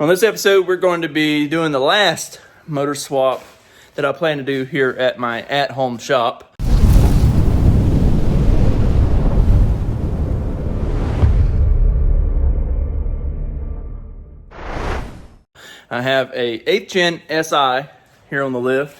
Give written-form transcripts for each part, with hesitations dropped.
On this episode, we're going to be doing the last motor swap that I plan to do here at my at-home shop. I have a 8th gen SI here on the lift,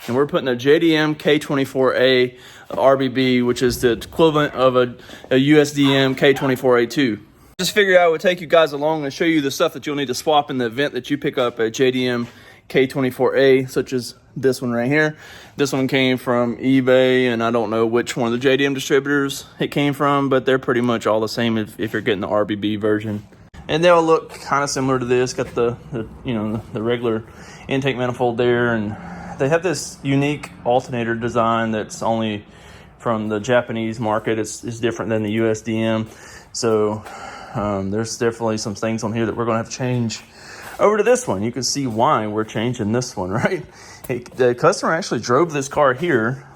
and we're putting a JDM K24A RBB, which is the equivalent of a JDM K24A2. Just figured I would take you guys along and show you the stuff that you'll need to swap in the event that you pick up a JDM K24A, such as this one right here. This one came from eBay, and I don't know which one of the JDM distributors it came from, but they're pretty much all the same if you're getting the RBB version. And they'll look kind of similar to this. Got the regular intake manifold there, and they have this unique alternator design that's only from the Japanese market. It's different than the USDM. So there's definitely some things on here that we're going to have to change over to this one. You can see why we're changing this one, right? The customer actually drove this car here,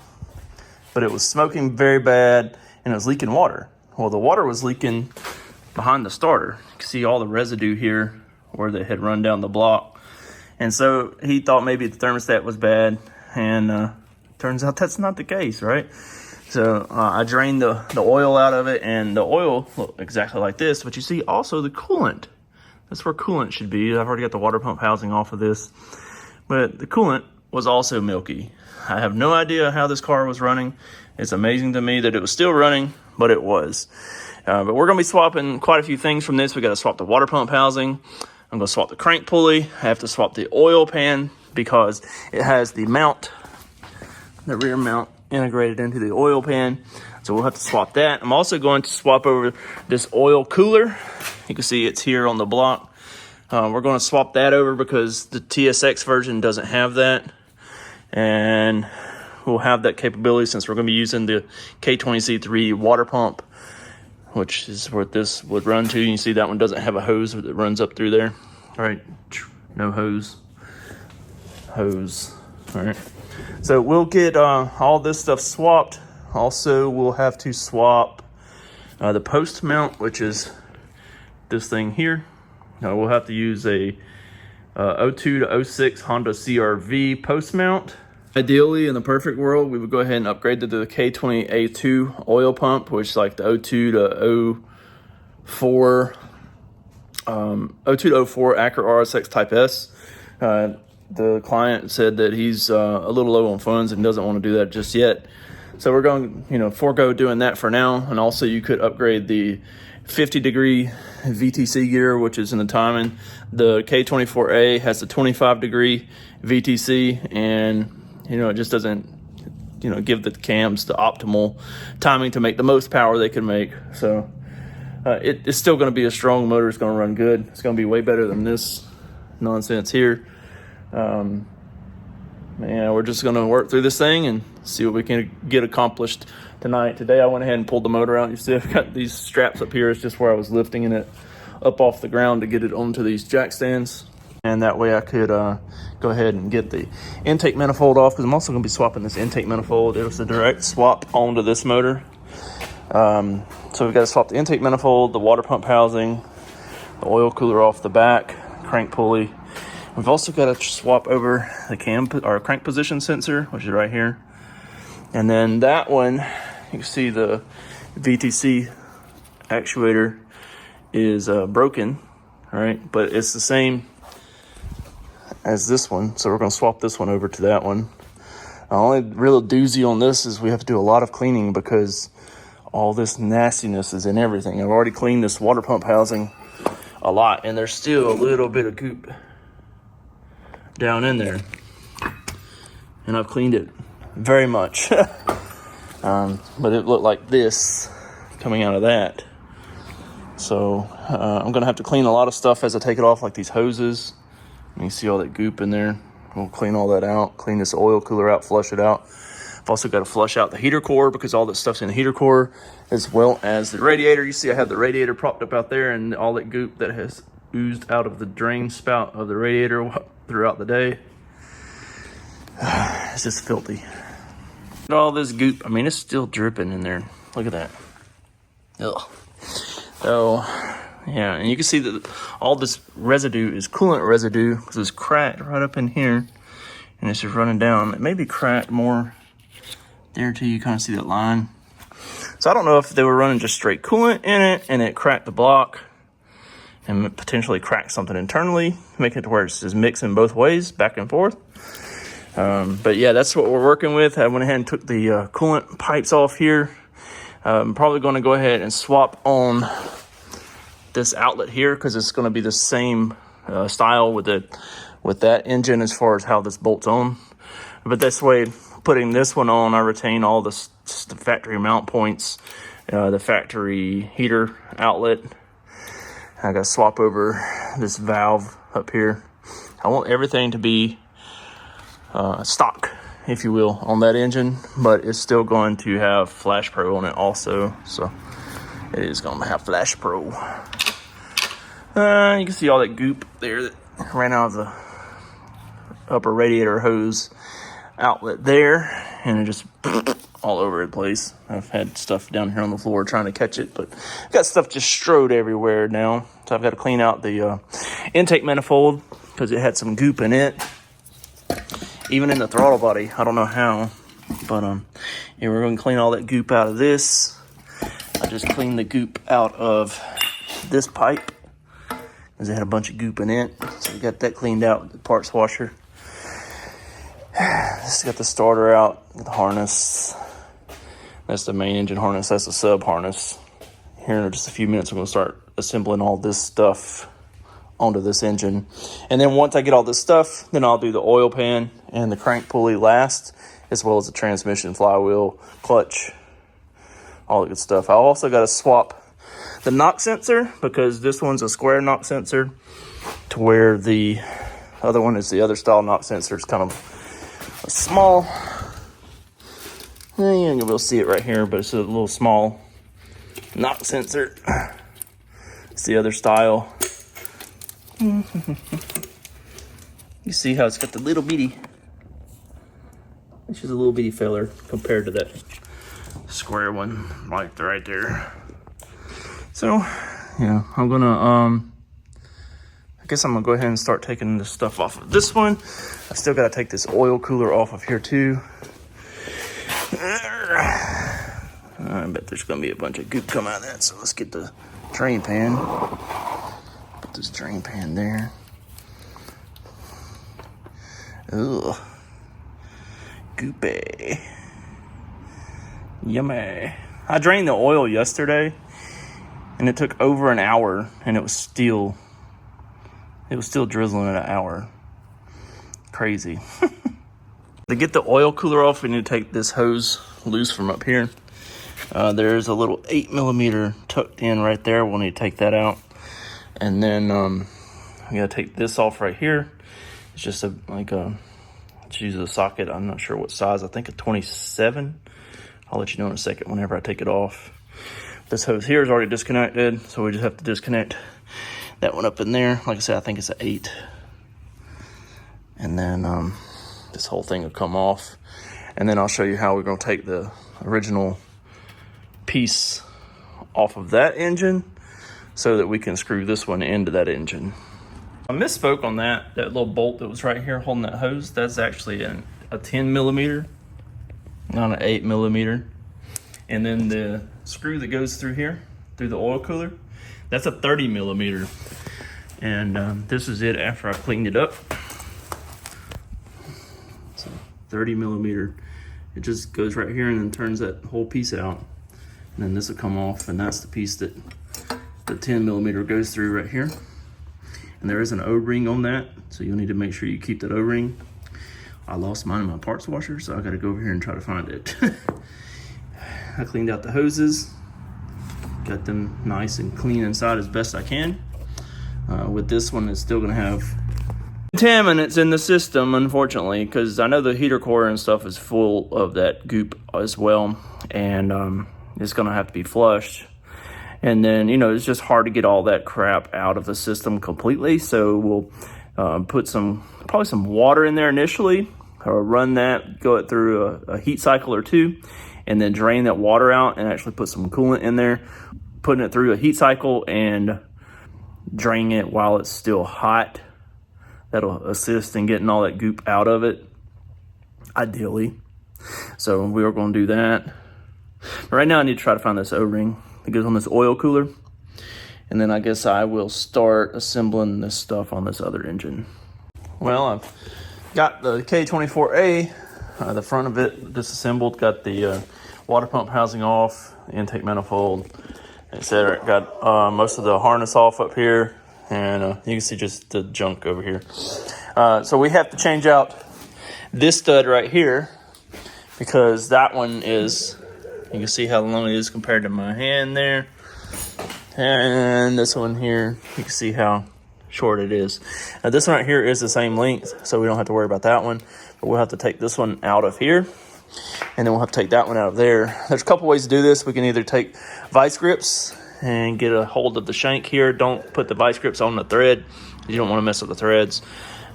but it was smoking very bad and it was leaking water. Well, the water was leaking behind the starter. You can see all the residue here where they had run down the block. And so he thought maybe the thermostat was bad, and turns out that's not the case, right? So I drained the oil out of it, and the oil looked exactly like this, but you see also the coolant. That's where coolant should be. I've already got the water pump housing off of this, but the coolant was also milky. I have no idea how this car was running. It's amazing to me that it was still running, but it was. But we're going to be swapping quite a few things from this. We got to swap the water pump housing. I'm going to swap the crank pulley. I have to swap the oil pan because it has the mount, the rear mount, integrated into the oil pan. So we'll have to swap that. I'm also going to swap over this oil cooler. You can see it's here on the block. We're going to swap that over because the TSX version doesn't have that. And we'll have that capability since we're going to be using the K20C3 water pump, which is what this would run to. You see that one doesn't have a hose that runs up through there. All right, no hose. All right. So we'll get all this stuff swapped. Also, we'll have to swap the post mount, which is this thing here. We'll have to use a 02 to 06 Honda CRV post mount. Ideally, in the perfect world, we would go ahead and upgrade to the K24A2 oil pump, which is like the 02 to 04 Acura RSX Type S. The client said that he's a little low on funds and doesn't want to do that just yet. So we're going to, forego doing that for now. And also you could upgrade the 50-degree VTC gear, which is in the timing. The K24A has the 25-degree VTC, and it just doesn't, give the cams the optimal timing to make the most power they can make. So it's still going to be a strong motor. It's going to run good. It's going to be way better than this nonsense here. We're just going to work through this thing and see what we can get accomplished tonight. Today I went ahead and pulled the motor out. You see I've got these straps up here. It's just where I was lifting it up off the ground to get it onto these jack stands. And that way I could go ahead and get the intake manifold off, because I'm also going to be swapping this intake manifold. It was a direct swap onto this motor. So we've got to swap the intake manifold, the water pump housing, the oil cooler off the back, crank pulley. We've also got to swap over the crank position sensor, which is right here. And then that one, you can see the VTC actuator is broken, right? But it's the same as this one, so we're going to swap this one over to that one. The only real doozy on this is we have to do a lot of cleaning because all this nastiness is in everything. I've already cleaned this water pump housing a lot, and there's still a little bit of goop down in there, and I've cleaned it very much. But it looked like this coming out of that. So I'm going to have to clean a lot of stuff as I take it off, like these hoses. You can see all that goop in there. We'll clean all that out, clean this oil cooler out, flush it out. I've also got to flush out the heater core because all that stuff's in the heater core, as well as the radiator. You see I have the radiator propped up out there, and all that goop that has oozed out of the drain spout of the radiator throughout the day. It's just filthy. All this goop, it's still dripping in there. Look at that. Ugh. So Yeah, and you can see that all this residue is coolant residue because it's cracked right up in here, and it's just running down. It may be cracked more there too. You kind of see that line. So I don't know if they were running just straight coolant in it and it cracked the block and potentially cracked something internally, making it to where it's just mixing both ways, back and forth. But yeah, that's what we're working with. I went ahead and took the coolant pipes off here. I'm probably going to go ahead and swap on this outlet here because it's going to be the same style with that engine as far as how this bolts on. But this way, putting this one on, I retain all the factory mount points, the factory heater outlet. I got to swap over this valve up here. I want everything to be stock, if you will, on that engine, but it's still going to have Flash Pro on it also. So it is going to have Flash Pro. You can see all that goop there that ran out of the upper radiator hose outlet there, and it just all over the place. I've had stuff down here on the floor trying to catch it, but I've got stuff just strode everywhere now. So I've got to clean out the intake manifold because it had some goop in it. Even in the throttle body, I don't know how, but yeah, we're going to clean all that goop out of this. I just cleaned the goop out of this pipe because it had a bunch of goop in it. So we got that cleaned out with the parts washer. Just got the starter out, the harness. That's the main engine harness. That's the sub harness. Here in just a few minutes, we're going to start assembling all this stuff onto this engine. And then once I get all this stuff, then I'll do the oil pan and the crank pulley last, as well as the transmission, flywheel, clutch, all the good stuff. I also got to swap the knock sensor because this one's a square knock sensor to where the other one is the other style knock sensor. It's kind of a small, you'll be able to see it right here, but it's a little small knock sensor. It's the other style. You see how it's got the little bitty, it's just a little bitty filler compared to that square one like right there. So yeah, I'm gonna I guess I'm gonna go ahead and start taking this stuff off of this one. I still gotta take this oil cooler off of here too. I bet there's gonna be a bunch of goop come out of that, so let's get the drain pan. Put this drain pan there. Ugh. Goopy. Yummy. I drained the oil yesterday and it took over an hour and it was still drizzling at an hour. Crazy. To get the oil cooler off, we need to take this hose loose from up here. There's a little 8mm tucked in right there. We'll need to take that out. And then I'm gonna take this off right here. It's just let's use a socket. I'm not sure what size. I think a 27. I'll let you know in a second whenever I take it off. This hose here is already disconnected, so we just have to disconnect that one up in there. Like I said, I think it's an 8. And then this whole thing will come off. And then I'll show you how we're gonna take the original piece off of that engine so that we can screw this one into that engine. I misspoke on that little bolt that was right here holding that hose. That's actually a 10mm, not an 8mm. And then the screw that goes through here, through the oil cooler, that's a 30mm. And this is it after I cleaned it up. So 30mm. It just goes right here and then turns that whole piece out. And then this will come off, and that's the piece that the 10mm goes through right here. And there is an O-ring on that, so you'll need to make sure you keep that O-ring. I lost mine in my parts washer, so I gotta go over here and try to find it. I cleaned out the hoses, got them nice and clean inside as best I can. With this one, it's still gonna have contaminants in the system, unfortunately, because I know the heater core and stuff is full of that goop as well, and it's gonna have to be flushed. And then, you know, it's just hard to get all that crap out of the system completely. So we'll put probably some water in there initially, or run that, go it through a heat cycle or two, and then drain that water out and actually put some coolant in there, putting it through a heat cycle and drain it while it's still hot. That'll assist in getting all that goop out of it, ideally. So we are going to do that. Right now I need to try to find this O-ring that goes on this oil cooler. And then I guess I will start assembling this stuff on this other engine. Well, I've got the K24A, the front of it disassembled, got the water pump housing off, intake manifold, etc. Got most of the harness off up here, and you can see just the junk over here. So we have to change out this stud right here, because that one is, you can see how long it is compared to my hand there. And this one here, you can see how short it is. Now this one right here is the same length, so we don't have to worry about that one. But we'll have to take this one out of here, and then we'll have to take that one out of there. There's a couple ways to do this. We can either take vice grips and get a hold of the shank here. Don't put the vice grips on the thread. You don't want to mess with the threads.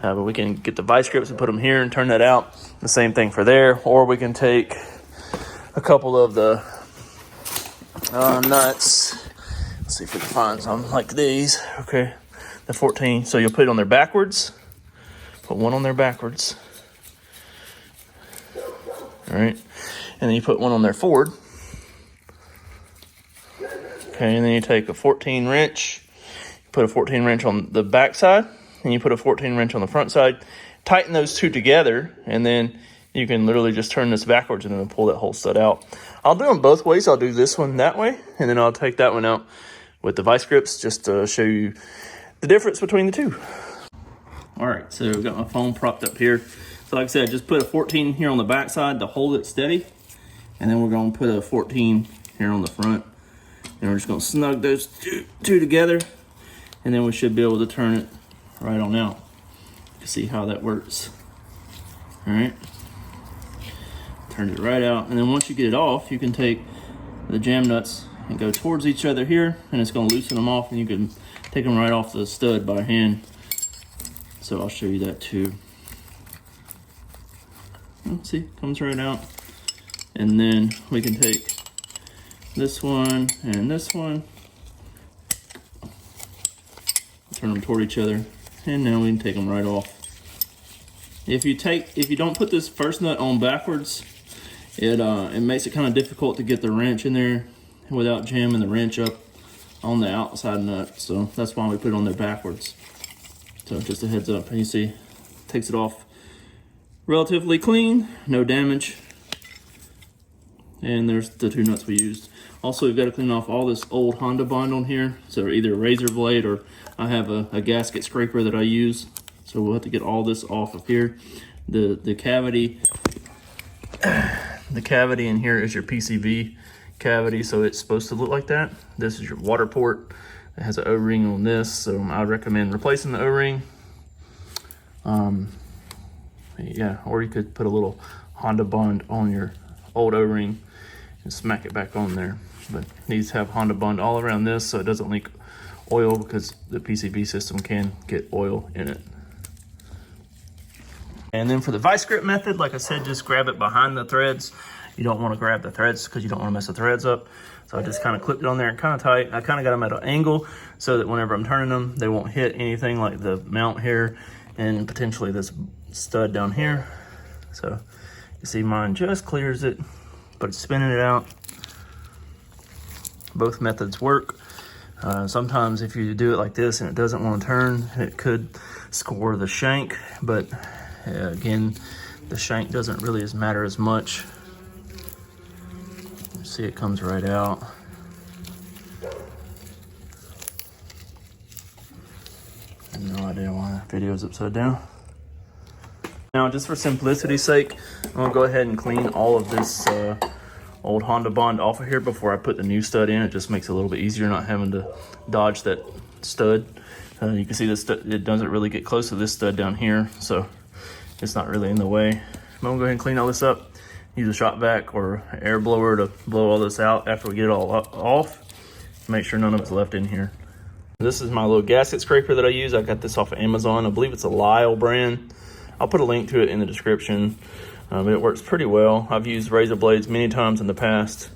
But we can get the vice grips and put them here and turn that out. The same thing for there. Or we can take a couple of the nuts. Let's see if we can find some like these. Okay, the 14. So you'll put it on there backwards. Put one on there backwards. All right, and then you put one on there forward. Okay, and then you take a 14 wrench. Put a 14 wrench on the back side, and you put a 14 wrench on the front side. Tighten those two together, and then you can literally just turn this backwards and then pull that whole stud out. I'll do them both ways. I'll do this one that way, and then I'll take that one out with the vice grips just to show you the difference between the two. All right, so I've got my phone propped up here. So like I said, just put a 14 here on the back side to hold it steady, and then we're going to put a 14 here on the front, and we're just going to snug those two together, and then we should be able to turn it right on out to see how that works. All right, turn it right out, and then once you get it off, you can take the jam nuts and go towards each other here, and it's going to loosen them off, and you can take them right off the stud by hand. So I'll show you that too. Let's see, comes right out. And then we can take this one and this one, turn them toward each other, and now we can take them right off. If you don't put this first nut on backwards, it makes it kind of difficult to get the wrench in there without jamming the wrench up on the outside nut. So that's why we put it on there backwards. So just a heads up. And you see, takes it off relatively clean, no damage. And there's the two nuts we used. Also, we've got to clean off all this old Honda bond on here. So either a razor blade, or I have a gasket scraper that I use. So we'll have to get all this off of here. The cavity in here is your PCV cavity, so it's supposed to look like that. This is your water port. It has an O-ring on this, so I recommend replacing the O-ring. Yeah, or you could put a little Honda bond on your old O-ring and smack it back on there. But it needs to have Honda bond all around this so it doesn't leak oil, because the PCV system can get oil in it. And then for the vice grip method, like I said, just grab it behind the threads. You don't want to grab the threads because you don't want to mess the threads up. So I just kind of clipped it on there kind of tight. I kind of got them at an angle so that whenever I'm turning them, they won't hit anything like the mount here and potentially this stud down here. So you see mine just clears it, but it's spinning it out. Both methods work. Sometimes if you do it like this and it doesn't want to turn, it could score the shank, but again, the shank doesn't really matter as much. You see it comes right out. I have no idea why the video is upside down. Now, just for simplicity's sake, I'm gonna go ahead and clean all of this old Honda bond off of here before I put the new stud in. It just makes it a little bit easier not having to dodge that stud. You can see this stud, it doesn't really get close to this stud down here, so it's not really in the way. I'm gonna go ahead and clean all this up. Use a shop vac or an air blower to blow all this out after we get it all off. Make sure none of it's left in here. This is my little gasket scraper that I use. I got this off of Amazon. I believe it's a Lyle brand. I'll put a link to it in the description. But it works pretty well. I've used razor blades many times in the past.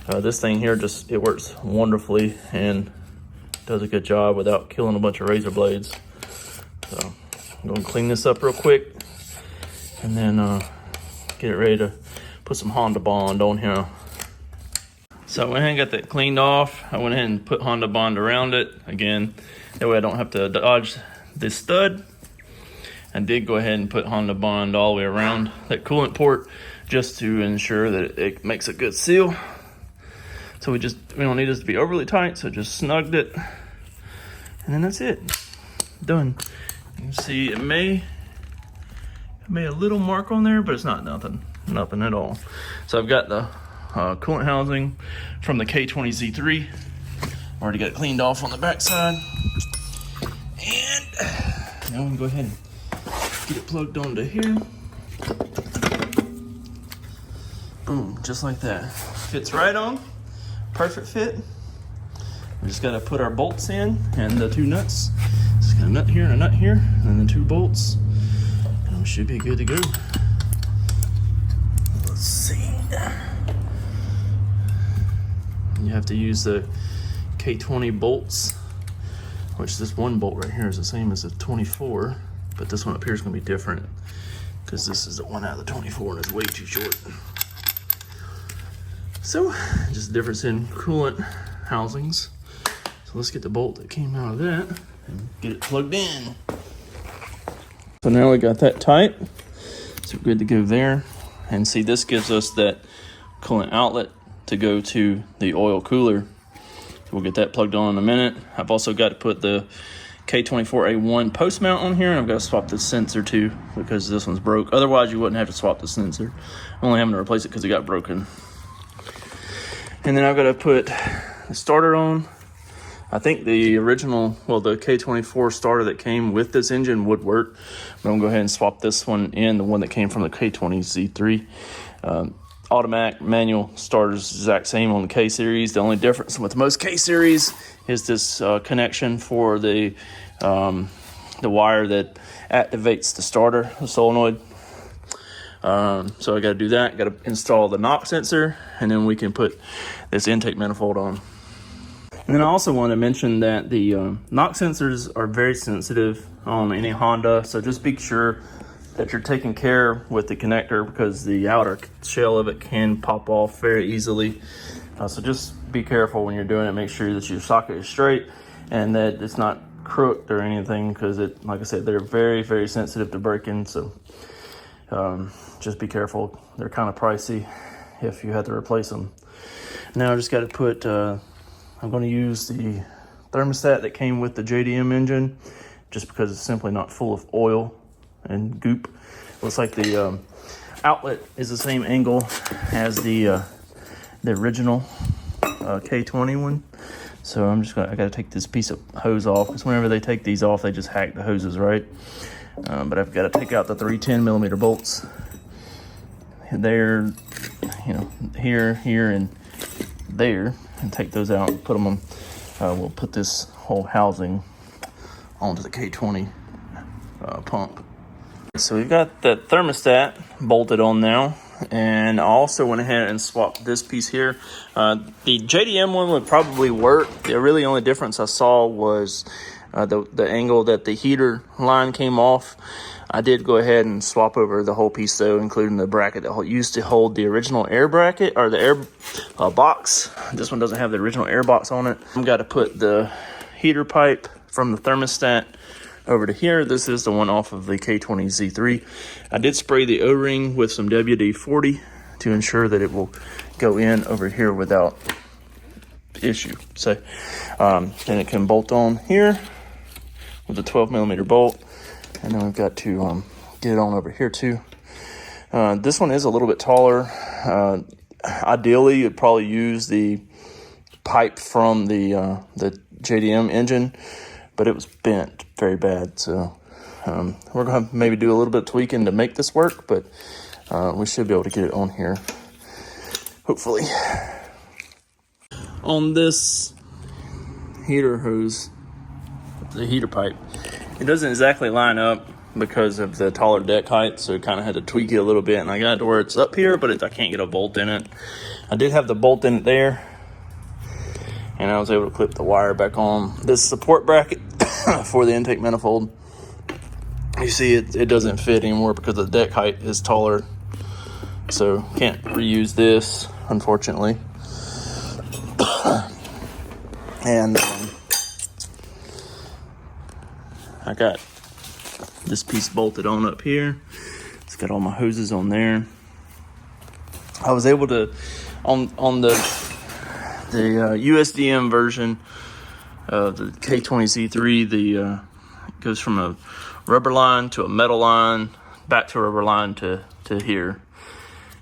This thing here it works wonderfully, and does a good job without killing a bunch of razor blades. So I'm going to clean this up real quick and then get it ready to put some Honda Bond on here. So I went ahead and got that cleaned off. I went ahead and put Honda Bond around it. Again, that way I don't have to dodge this stud. I did go ahead and put Honda Bond all the way around that coolant port just to ensure that it makes a good seal. So we don't need this to be overly tight, so just snugged it. And then that's it, done. You can see it made a little mark on there, but it's not nothing at all. So I've got the coolant housing from the K20Z3. Already got it cleaned off on the backside. And now we can go ahead and get it plugged onto here. Boom, just like that. Fits right on, perfect fit. We just gotta put our bolts in and the two nuts. Just got a nut here and a nut here, and then the two bolts. And we should be good to go. Let's see. You have to use the K20 bolts, which this one bolt right here is the same as the 24, but this one up here is gonna be different because this is the one out of the 24 and it's way too short. So, just a difference in coolant housings. So let's get the bolt that came out of that and get it plugged in. So now we got that tight, so we're good to go there. And see, this gives us that coolant outlet to go to the oil cooler. So we'll get that plugged on in a minute. I've also got to put the K24A1 post mount on here, and I've got to swap the sensor too because this one's broke. Otherwise, you wouldn't have to swap the sensor. I'm only having to replace it because it got broken. And then I've got to put the starter on. I think the original, well, the K24 starter that came with this engine would work. But I'm going to go ahead and swap this one in, the one that came from the K20Z3. Automatic manual starters exact same on the K series. The only difference with most K series is this connection for the wire that activates the starter, the solenoid. So I got to do that. Got to install the knock sensor, and then we can put this intake manifold on. And then I also want to mention that the knock sensors are very sensitive on any Honda, so just be sure that you're taking care with the connector because the outer shell of it can pop off very easily. So just be careful when you're doing it. Make sure that your socket is straight and that it's not crooked or anything because like I said, they're very, very sensitive to break-in. So just be careful. They're kind of pricey if you have to replace them. Now I just got to put, I'm going to use the thermostat that came with the JDM engine just because it's simply not full of oil and goop. Looks like the outlet is the same angle as the original K20 one. So I got to take this piece of hose off because whenever they take these off, they just hack the hoses, right? But I've got to take out the 3 10mm bolts there, here, and there, and take those out and put them on. We'll put this whole housing onto the K20 pump. So we've got the thermostat bolted on now, and I also went ahead and swapped this piece here. The JDM one would probably work. The really only difference I saw was the angle that the heater line came off. I did go ahead and swap over the whole piece though, including the bracket that used to hold the original air bracket or the air box. This one doesn't have the original air box on it. I've got to put the heater pipe from the thermostat over to here. This is the one off of the K20Z3. I did spray the O-ring with some WD-40 to ensure that it will go in over here without issue. So then it can bolt on here with a 12mm bolt, and then we've got to get it on over here too. This one is a little bit taller. Ideally, you'd probably use the pipe from the JDM engine, but it was bent very bad. So we're going to maybe do a little bit of tweaking to make this work, but we should be able to get it on here, hopefully. On this heater hose, the heater pipe, it doesn't exactly line up because of the taller deck height, so I kind of had to tweak it a little bit, and I got it to where it's up here, but I can't get a bolt in it. I did have the bolt in it there, and I was able to clip the wire back on this support bracket for the intake manifold. You see it doesn't fit anymore because the deck height is taller, so can't reuse this, unfortunately. And I got this piece bolted on up here. It's got all my hoses on there. I was able to, on the USDM version of the K20Z3, it goes from a rubber line to a metal line, back to a rubber line to here.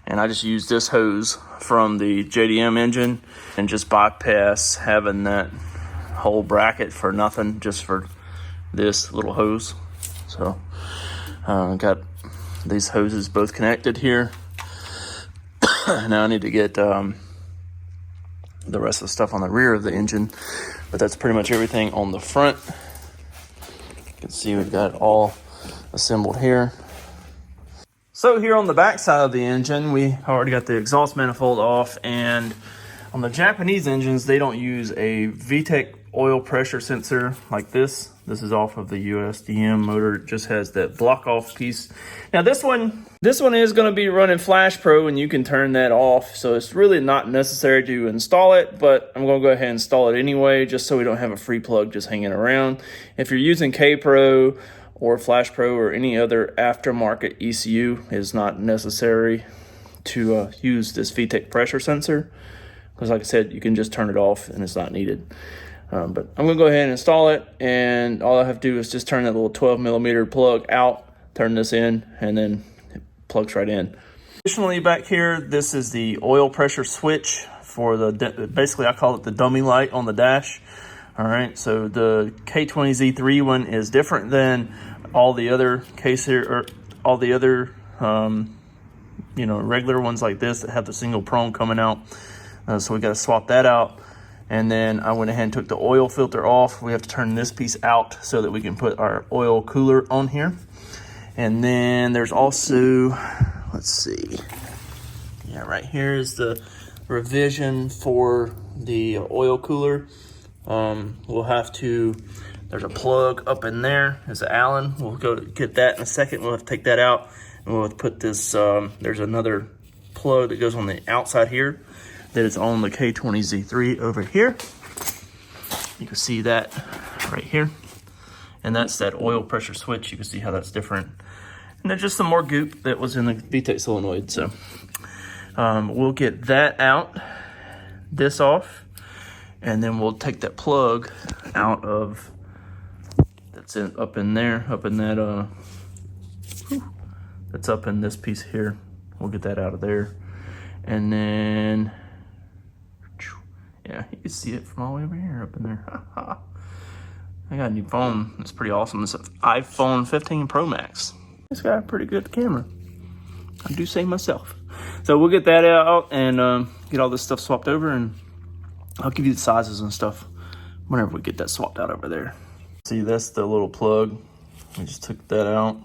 And I just used this hose from the JDM engine and just bypass having that whole bracket for nothing, just for this little hose. So got these hoses both connected here. Now I need to get the rest of the stuff on the rear of the engine, but that's pretty much everything on the front. You can see we've got it all assembled here. So here on the back side of the engine, we already got the exhaust manifold off, and on the Japanese engines, they don't use a VTEC oil pressure sensor like this. This is off of the USDM motor. It just has that block off piece. Now this one is going to be running Flash Pro, and you can turn that off. So it's really not necessary to install it, but I'm going to go ahead and install it anyway, just so we don't have a free plug just hanging around. If you're using K Pro or Flash Pro or any other aftermarket ECU, it's not necessary to use this VTEC pressure sensor, because like I said, you can just turn it off and it's not needed. But I'm gonna go ahead and install it, and all I have to do is just turn that little 12mm plug out, turn this in, and then it plugs right in. Additionally, back here, this is the oil pressure switch for the, basically I call it the dummy light on the dash. All right, so the K20Z3 one is different than all the other regular ones like this that have the single prong coming out. So we got to swap that out. And then I went ahead and took the oil filter off. We have to turn this piece out so that we can put our oil cooler on here. And then there's also, let's see. Yeah, right here is the revision for the oil cooler. We'll have to, there's a plug up in there. There's an Allen. We'll go get that in a second. We'll have to take that out. And we'll have to put this, there's another plug that goes on the outside here that is on the K20Z3 over here. You can see that right here. And that's that oil pressure switch. You can see how that's different. And there's just some more goop that was in the VTEC solenoid. So we'll get that out, this off, and then we'll take that plug out of, that's up in there, up in that, that's up in this piece here. We'll get that out of there. And then, yeah, you can see it from all the way over here, up in there. I got a new phone. It's pretty awesome. It's an iPhone 15 Pro Max. It's got a pretty good camera. I do say myself. So we'll get that out and get all this stuff swapped over, and I'll give you the sizes and stuff whenever we get that swapped out over there. See, that's the little plug. I just took that out.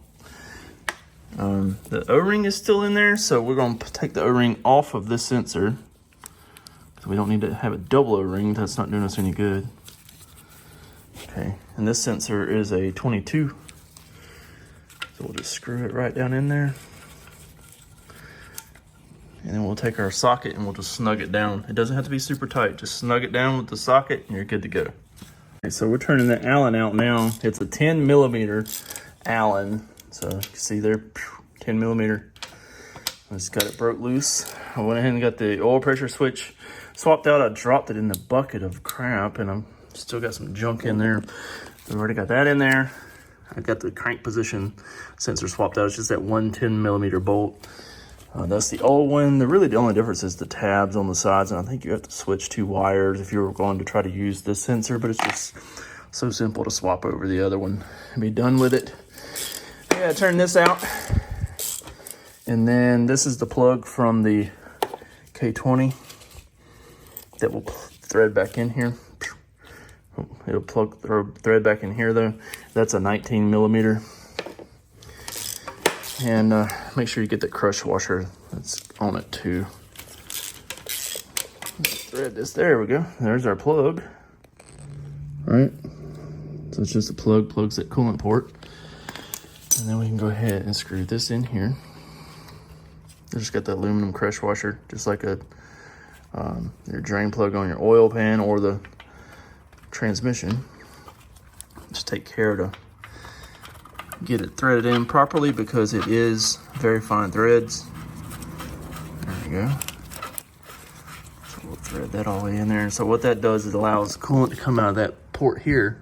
The O-ring is still in there, so we're going to take the O-ring off of this sensor. So we don't need to have a double O-ring. That's not doing us any good. Okay, and this sensor is a 22. So we'll just screw it right down in there. And then we'll take our socket and we'll just snug it down. It doesn't have to be super tight. Just snug it down with the socket and you're good to go. Okay, so we're turning the Allen out now. It's a 10mm Allen. So you can see there, 10mm. I just got it broke loose. I went ahead and got the oil pressure switch swapped out. I dropped it in the bucket of crap, and I'm still got some junk in there. We've already got that in there. I got the crank position sensor swapped out. It's just that one 10mm bolt. That's the old one. The only difference is the tabs on the sides, and I think you have to switch 2 wires if you were going to try to use this sensor, but it's just so simple to swap over the other one and be done with it. Yeah, turn this out. And then this is the plug from the K20 that will thread back in here. It'll thread back in here though. That's a 19mm. And make sure you get the crush washer that's on it too. thread this. There we go. There's our plug. All right. So it's just a plug, plugs that coolant port. And then we can go ahead and screw this in here. I just got the aluminum crush washer, just like a your drain plug on your oil pan or the transmission. Just take care to get it threaded in properly because it is very fine threads. There we go. So we'll thread that all the way in there. So what that does is it allows coolant to come out of that port here.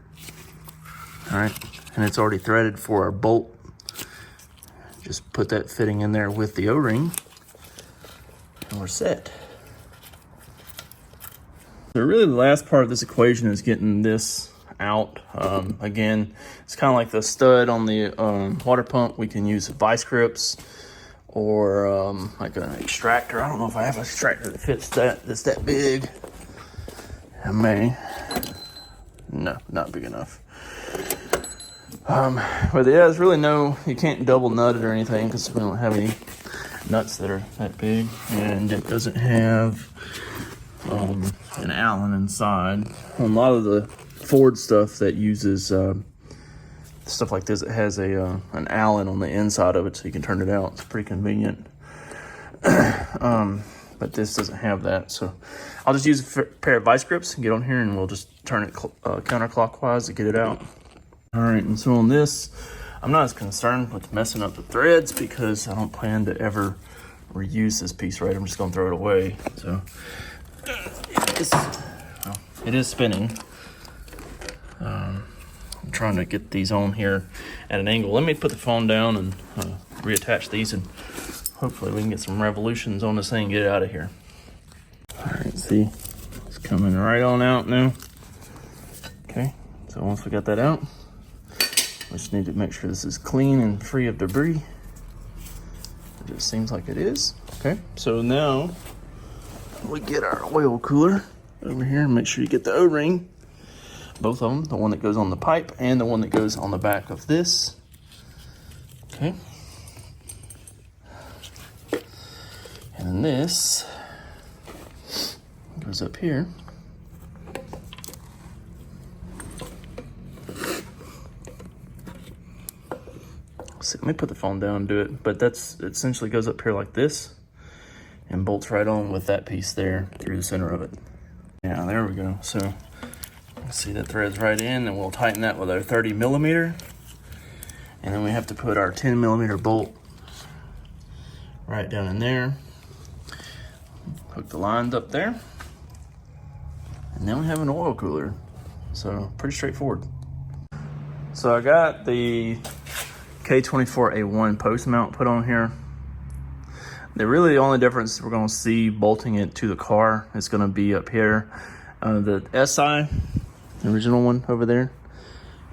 All right, and it's already threaded for our bolt. Just put that fitting in there with the O-ring and we're set. So really the last part of this equation is getting this out. Again, it's kind of like the stud on the water pump. We can use vice grips or like an extractor. I don't know if I have an extractor that fits that's that big. I may. No, not big enough. But yeah, there's really no, you can't double nut it or anything because we don't have any nuts that are that big, and it doesn't have an Allen inside. A lot of the Ford stuff that uses stuff like this, it has an Allen on the inside of it so you can turn it out. It's pretty convenient. But this doesn't have that, so I'll just use a pair of vice grips and get on here and we'll just turn it counterclockwise to get it out. All right, and so on this, I'm not as concerned with messing up the threads because I don't plan to ever reuse this piece, right? I'm just gonna throw it away. So it is spinning. I'm trying to get these on here at an angle. Let me put the phone down and reattach these, and hopefully we can get some revolutions on this thing and get it out of here. All right, see, it's coming right on out now. Okay, so once we got that out, we just need to make sure this is clean and free of debris. It just seems like it is. Okay, so now we get our oil cooler over here and make sure you get the O-ring. Both of them, the one that goes on the pipe and the one that goes on the back of this. Okay. And then this goes up here. So let me put the phone down and do it, but that's it essentially goes up here like this and bolts right on with that piece there through the center of it. Yeah, there we go. So see that threads right in, and we'll tighten that with our 30 millimeter. And then we have to put our 10 millimeter bolt right down in there. Hook the lines up there. And then we have an oil cooler. So pretty straightforward. So I got the K24A1 post mount put on here. The only difference we're going to see bolting it to the car is going to be up here. The SI, the original one over there,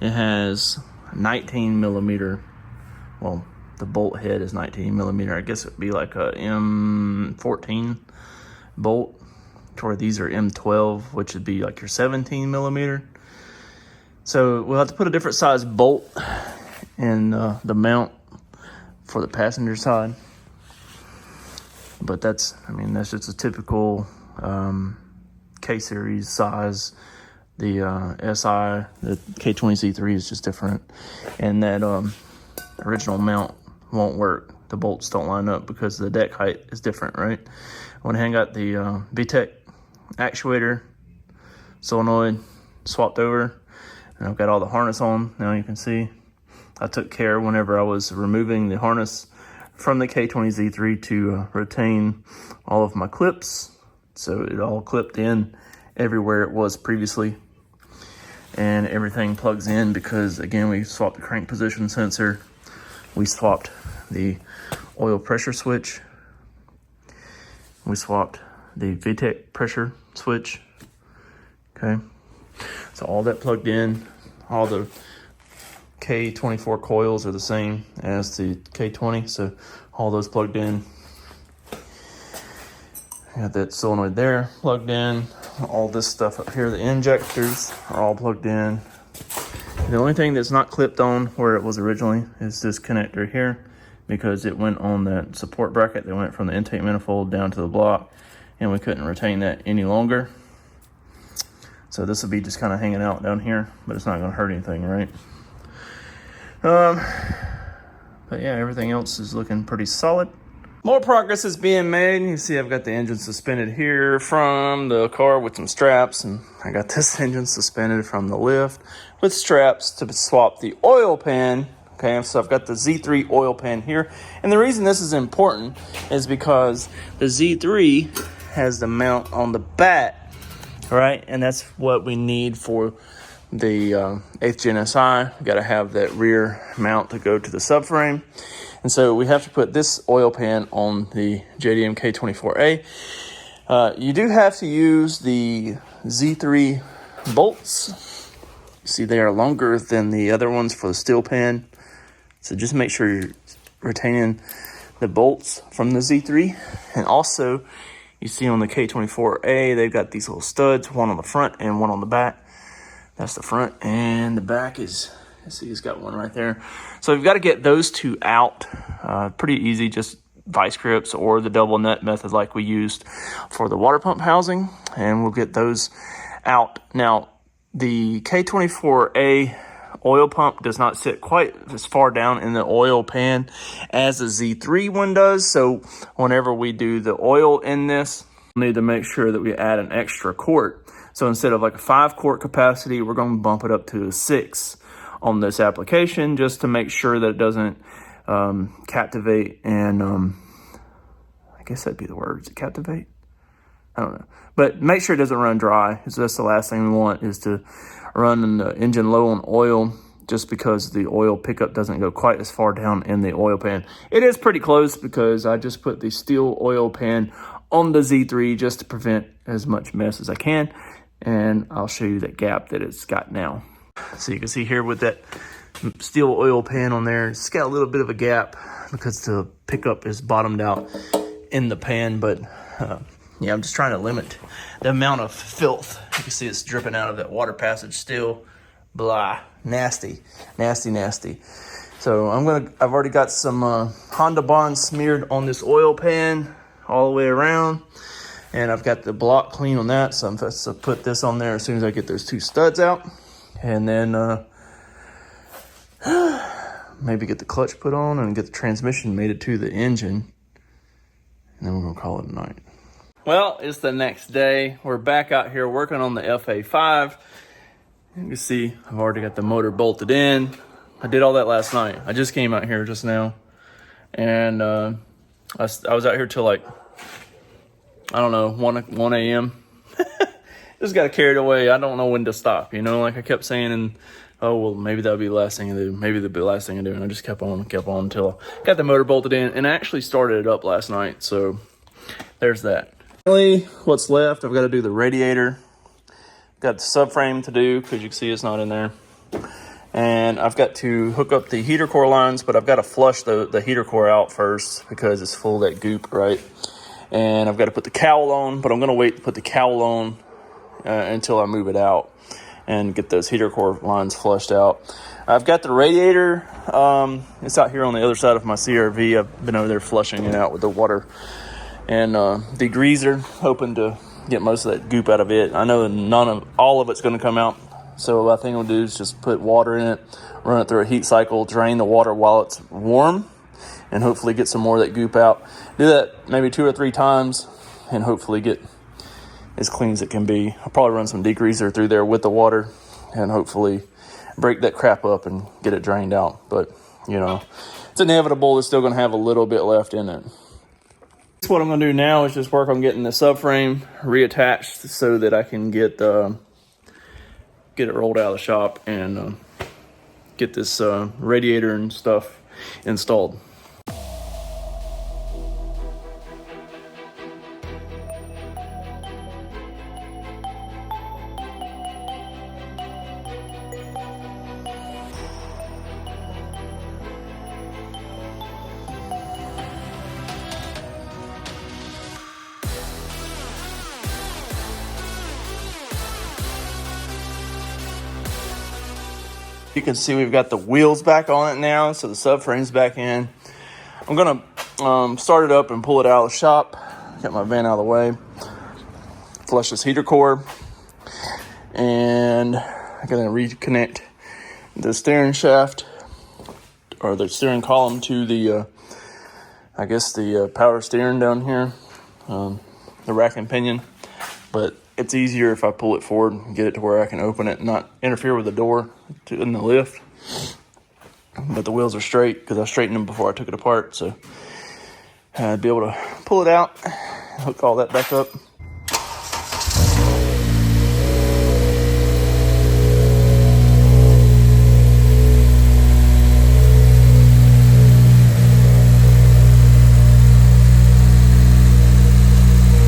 it has 19 millimeter. Well, the bolt head is 19 millimeter. I guess it'd be like a M14 bolt, where these are M12, which would be like your 17 millimeter. So we'll have to put a different size bolt in the mount for the passenger side. But that's just a typical K-series size. The SI, the K20C3 is just different. And that original mount won't work. The bolts don't line up because the deck height is different, right? I went ahead and got the VTEC actuator solenoid swapped over. And I've got all the harness on. Now you can see I took care whenever I was removing the harness from the K20Z3 to retain all of my clips. So it all clipped in everywhere it was previously. And everything plugs in because, again, we swapped the crank position sensor. We swapped the oil pressure switch. We swapped the VTEC pressure switch. Okay. So all that plugged in. All the K24 coils are the same as the K20, so all those plugged in. Got that solenoid there plugged in. All this stuff up here, the injectors are all plugged in. The only thing that's not clipped on where it was originally is this connector here, because it went on that support bracket that went from the intake manifold down to the block, and we couldn't retain that any longer. So this will be just kind of hanging out down here, but it's not going to hurt anything, right? But yeah, everything else is looking pretty solid. More progress is being made. You see I've got the engine suspended here from the car with some straps, and I got this engine suspended from the lift with straps to swap the oil pan. Okay, so I've got the Z3 oil pan here. And the reason this is important is because the Z3 has the mount on the back, right? And that's what we need for the 8th Gen SI. We got to have that rear mount to go to the subframe. And so we have to put this oil pan on the JDM K24A. You do have to use the Z3 bolts. You see they are longer than the other ones for the steel pan. So just make sure you're retaining the bolts from the Z3. And also, you see on the K24A, they've got these little studs, one on the front and one on the back. That's the front, and the back is, see, it's got one right there. So we've got to get those two out. Pretty easy, just vice grips or the double nut method like we used for the water pump housing, and we'll get those out. Now, the K24A oil pump does not sit quite as far down in the oil pan as the Z3 one does. So whenever we do the oil in this, we need to make sure that we add an extra quart. So instead of like a 5-quart capacity, we're going to bump it up to a 6 on this application, just to make sure that it doesn't captivate and I guess that'd be the word. Is it captivate? I don't know. But make sure it doesn't run dry, because that's the last thing we want, is to run the engine low on oil, just because the oil pickup doesn't go quite as far down in the oil pan. It is pretty close because I just put the steel oil pan on the Z3 just to prevent as much mess as I can. And I'll show you that gap that it's got now. So you can see here with that steel oil pan on there, it's got a little bit of a gap because the pickup is bottomed out in the pan. But yeah, I'm just trying to limit the amount of filth. You can see it's dripping out of that water passage still. Blah, nasty, nasty, nasty. So I've already got some Honda Bond smeared on this oil pan all the way around. And I've got the block clean on that, so I'm supposed to put this on there as soon as I get those 2 studs out. And then maybe get the clutch put on and get the transmission mated to the engine. And then we're gonna call it a night. Well, it's the next day. We're back out here working on the FA5. You can see I've already got the motor bolted in. I did all that last night. I just came out here just now. And I was out here till like, I don't know, 1 a.m. Just got carried away. I don't know when to stop, you know, like I kept saying, and oh, well, maybe that'll be the last thing I do. Maybe that'll be the last thing I do. And I just kept on until I got the motor bolted in, and I actually started it up last night. So there's that. Finally, what's left, I've got to do the radiator. Got the subframe to do, because you can see it's not in there. And I've got to hook up the heater core lines, but I've got to flush the heater core out first because it's full of that goop, right? And I've got to put the cowl on, but I'm going to wait to put the cowl on until I move it out and get those heater core lines flushed out. I've got the radiator. It's out here on the other side of my CRV. I've been over there flushing it out with the water and degreaser, hoping to get most of that goop out of it. I know all of it's going to come out. So I think I'll do is just put water in it, run it through a heat cycle, drain the water while it's warm, and hopefully get some more of that goop out. Do that maybe 2 or 3 times and hopefully get as clean as it can be. I'll probably run some degreaser through there with the water and hopefully break that crap up and get it drained out. But, you know, it's inevitable. It's still going to have a little bit left in it. What I'm going to do now is just work on getting the subframe reattached so that I can get it rolled out of the shop and get this radiator and stuff installed. You can see we've got the wheels back on it now, so the subframe's back in. I'm gonna start it up and pull it out of the shop Got my van out of the way. Flush this heater core. And I'm going to reconnect the steering shaft or the steering column to the, I guess the power steering down here, the rack and pinion. But it's easier if I pull it forward and get it to where I can open it and not interfere with the door in the lift. But the wheels are straight because I straightened them before I took it apart. So I'd be able to pull it out, hook all that back up.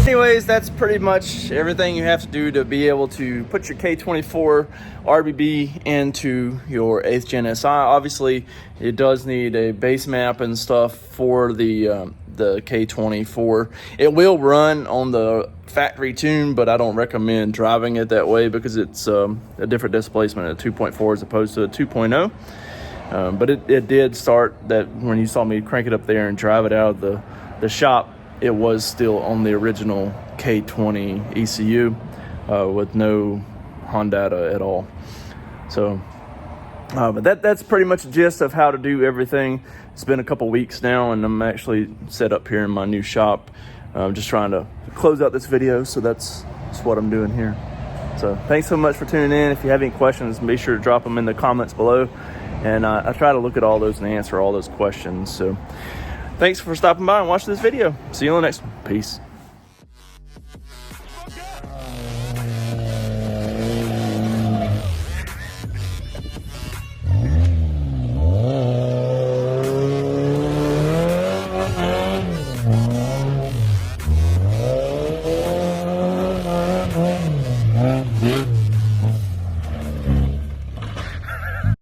Anyways, that's pretty much everything you have to do to be able to put your K24 RBB into your 8th Gen SI. Obviously, it does need a base map and stuff for the K24. It will run on the factory tune, but I don't recommend driving it that way because it's a different displacement at 2.4 as opposed to a 2.0. But it did start that when you saw me crank it up there and drive it out of the shop. It was still on the original K20 ECU with no Honda at all. So, but that's pretty much the gist of how to do everything. It's been a couple weeks now, and I'm actually set up here in my new shop. I'm just trying to close out this video, so that's what I'm doing here. So, thanks so much for tuning in. If you have any questions, be sure to drop them in the comments below, and I try to look at all those and answer all those questions. So. Thanks for stopping by and watching this video. See you on the next one. Peace.